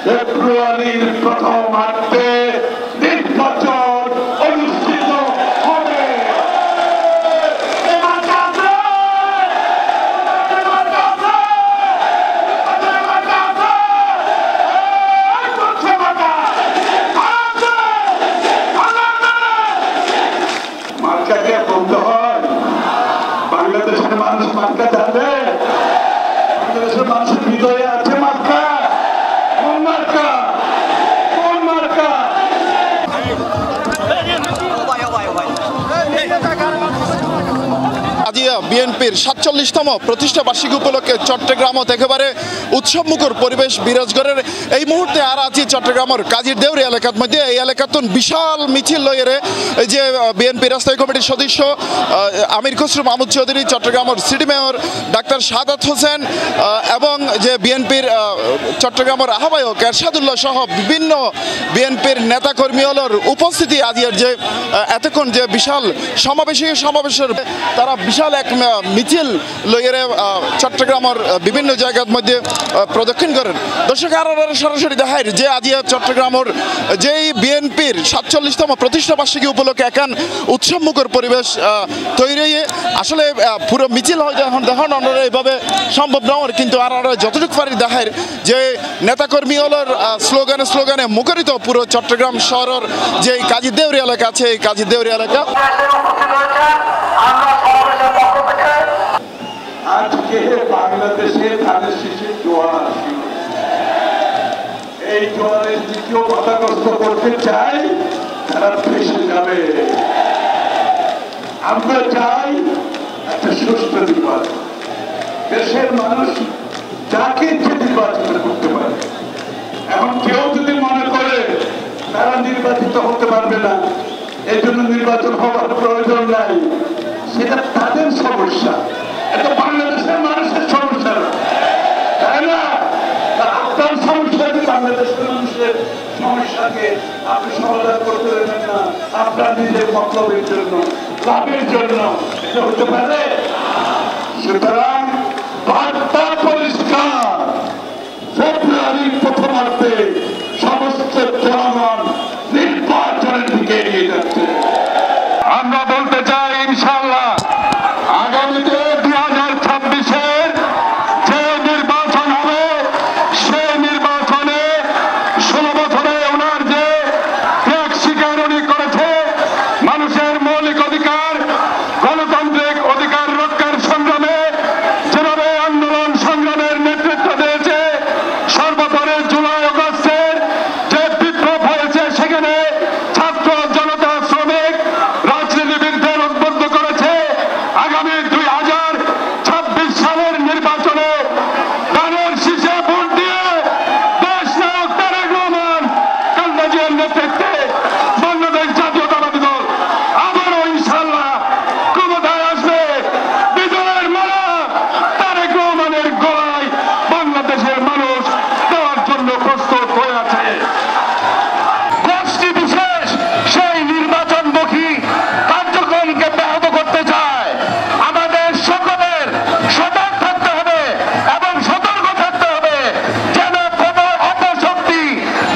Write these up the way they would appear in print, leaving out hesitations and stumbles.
ফেব্রুয়ারির প্রথমার্ধে নির্বাচন অনুষ্ঠিত হবে। মার্কাকে বলতে হয়, বাংলাদেশের মানুষ মার্কা জানে, বাংলাদেশের মানুষের হৃদয়ে আছে মার্কা। কোন মার্কা? কোন মার্কা? আজিয়া বিএনপির ৪৭তম প্রতিষ্ঠা বার্ষিকী উপলক্ষে চট্টগ্রামত একেবারে উৎসবমুখর পরিবেশ বিরাজ করার এই মুহূর্তে আর আছি চট্টগ্রামের কাজীর দেউরি এলাকার মধ্যে। এই এলাকাতুন বিশাল মিছিল লইয়ে এই যে বিএনপি রাস্তায় কমিটির সদস্য আমির খসরু মাহমুদ চৌধুরী, চট্টগ্রামের city mayor doctor Sadat Hossain এবং যে বিএনপির চট্টগ্রামের আহ্বায়ক এরশাদুল্লাহ সহ বিভিন্ন বিএনপির নেতাকর্মীগুলোর উপস্থিতি আজিয়ার যে এতক্ষণ যে বিশাল সমাবেশের তারা বিশাল এক মিছিল লইয়ে চট্টগ্রামের বিভিন্ন জায়গার মধ্যে প্রদক্ষিণ করেন। দর্শক আর সরাসরি দেখায় যে আজিয়া চট্টগ্রামের যেই বিএনপির ৪৭তম প্রতিষ্ঠা বার্ষিকী উপলক্ষে একান উৎসবমুখর পরিবেশ তৈরি হয়ে আসলে পুরো মিছিল হয়তো এখন দেখানো এইভাবে সম্ভব নয়, কিন্তু আর যতটুকু পারি দেখায় যে নেতাকর্মীগুলোর স্লোগানে মুখরিত পুরো চট্টগ্রাম শহরের যে কাজী দেউরি এলাকা আছে, এই কাজী দেউরি এলাকা। আজকে বাংলাদেশে ধানের শীষের জোয়ার, এই জোয়ারের দ্বিতীয় বাধাগ্রস্ত করতে চাই, তারা ফেসে যাবে। আমরা চাই একটা সুস্থ নির্বাচন, দেশের মানুষ যাকে ইচ্ছে নির্বাচন করতে পারে। এখন কেউ যদি মনে করে তারা নির্বাচিত হতে পারবে না, এই জন্য নির্বাচন হওয়ার প্রয়োজন নাই, সেটা তাদের সমস্যা, এটা বাংলাদেশের মানুষের সমস্যা না, তাই না? আপনার সমস্যাকে বাংলাদেশের মানুষের সমস্যাকে আপনি সমাধান করতে দেবেন না আপনার নিজের মতলবের জন্য, লাভের জন্য। এটা হতে পারে? সুতরাং বার্তা পরিষ্কার, ফেব্রুয়ারির প্রথমার্ধে সমস্ত জনগণ নির্বাচনের দিকে এগিয়ে যাচ্ছে। আমরা বলতে চাই ইনশাআল্লাহ আগামীতে 2026-এর যে নির্বাচন হবে, সেই নির্বাচনে 16 বছরে ওনার যে ত্যাগ স্বীকার উনি করেছে, মানুষের মৌলিক অধিকার, গণতান্ত্রিক অধিকার রক্ষার সংগ্রামে যেভাবে আন্দোলন সংগ্রামের নেতৃত্ব দিয়েছে, সর্বোপরি জুলাই আগস্টের যে বিপ্লব হয়েছে সেখানে ছাত্র জনতা শ্রমিক রাজনীতিবিদদের উদ্বুদ্ধ করেছে। আগামী 2026 সালের নির্বাচনে ধানের শীষে ভোট দিয়ে দেশ নায়ক তারেক রহমান খালেদা জিয়ার নেতৃত্বে বাংলাদেশ জাতীয়তাবাদী দল আবারও ইনশাআল্লাহ ক্ষমতায় আসবে। বিজয়ের মালা তারেক রহমানের গলায় বাংলাদেশের মানুষ দেওয়ার জন্য প্রস্তুত হয়ে আছে। গোষ্ঠী বিশেষ সেই নির্বাচনমুখী কার্যক্রমকে ব্যাহত করতে চায়। আমাদের সকলের সজাগ থাকতে হবে এবং সতর্ক থাকতে হবে যেন কোনো অপশক্তি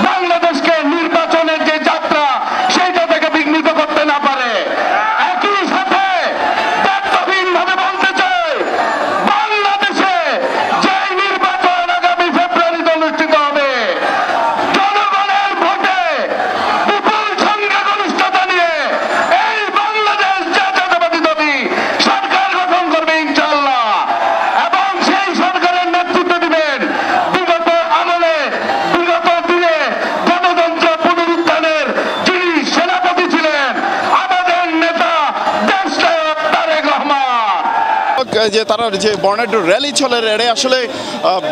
বাংলাদেশকে নির্বাচনের যে যাত্রা সেইটা থেকে বিঘ্নিত করতে না পারে। একই সাথে দায়িত্বহীনভাবে বলতে চাই, বাংলাদেশে যে নির্বাচন আগামী ফেব্রুয়ারিতে অনুষ্ঠিত হবে, জনগণের ভোটে বিপুল সংখ্যাগরিষ্ঠতা নিয়ে এই বাংলাদেশ জাতীয়তাবাদী দল সরকার গঠন করবে ইনশাআল্লাহ, এবং সেই সরকারের নেতৃত্ব দিবেন বিগত আমলে বিগত দিনে গণতন্ত্র পুনরুত্থানের যিনি সেনাপতি ছিলেন, আমাদের নেতা দেশনায়ক তারেক রহমান। যে তারা যে বর্ণাঢ্য র্যালি চলে, এটা আসলে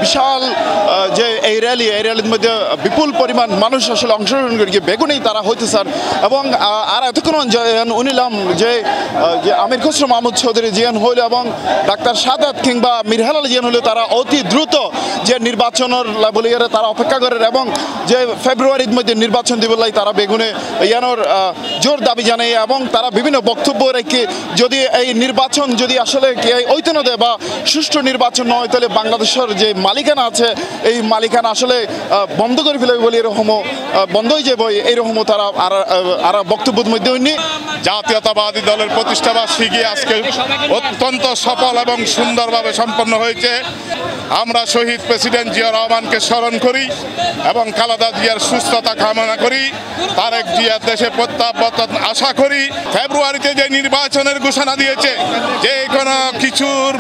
বিশাল যে এই র্যালির মধ্যে বিপুল পরিমাণ মানুষ আসলে অংশগ্রহণ করে বেগুনেই তারা হইতে স্যার। এবং আর এতক্ষণ উনিলাম যে আমির খসরু মাহমুদ চৌধুরী জিয়ান হইল এবং ডাক্তার সাদাত কিংবা মীর হেলাল জিয়ান হইলে তারা অতি দ্রুত যে নির্বাচনের বলিয়ে তারা অপেক্ষা করেন এবং যে ফেব্রুয়ারির মধ্যে নির্বাচন দিবলাই তারা বেগুনে ইয়ানোর জোর দাবি জানায় এবং তারা বিভিন্ন বক্তব্য রেখে যদি এই নির্বাচন যদি আসলে ঐতন্য দেয় বা সুষ্ঠু নির্বাচন নয়, তাহলে বাংলাদেশের যে মালিকানা আছে এই মালিকানা আসলে বন্ধ করে ফেলে বলে এরকমও বন্ধ হয়ে যাবে, এইরকমও তারা আর বক্তব্যের মধ্যে হয়নি। জাতীয়তাবাদী দলের প্রতিষ্ঠাবার্ষিকী আজকে অত্যন্ত সফল এবং সুন্দরভাবে সম্পন্ন হয়েছে। আমরা শহীদ প্রেসিডেন্ট জিয়া রহমানকে স্মরণ করি এবং খালেদা জিয়ার সুস্থতা কামনা করি। তারেক জিয়ার দেশে প্রত্যাবর্তন আশা করি। ফেব্রুয়ারিতে যে নির্বাচনের ঘোষণা দিয়েছে, যে কোনো কিছুর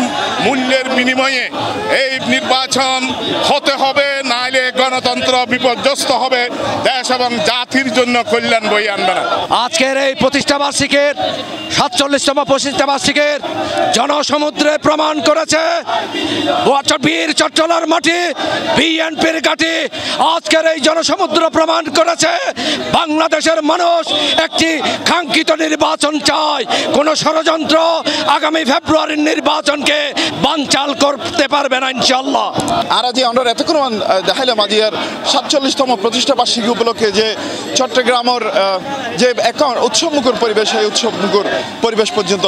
মূল্যের বিনিময়ে এই নির্বাচন হতে হবে, নাইলে গণতন্ত্র বিপর্যস্ত হবে, দেশ এবং জাতির জন্য কল্যাণ বই আনবে না। আজকের এই প্রতিষ্ঠাবার্ষিকীর ৪৭তম প্রতিষ্ঠাবার্ষিকীর জনসমুদ্রে প্রমাণ করেছে বীর চট্টলার মাটি, বিএনপির ঘাঁটি। আজকের এই জনসমুদ্র প্রমাণ করেছে বাংলাদেশের মানুষ একটি কাঙ্ক্ষিত নির্বাচন চায়। কোন ষড়যন্ত্র আগামী ফেব্রুয়ারির নির্বাচনকে বানচাল করতে পারবে না ইনশাআল্লাহ। আর যে আমরা এতক্ষণ দেখাইলাম আজিয়ার ৪৭তম প্রতিষ্ঠা বার্ষিকী উপলক্ষে যে চট্টগ্রামের যে এখন উৎসবমুখর পরিবেশ, এই উৎসবমুখর পরিবেশ পর্যন্ত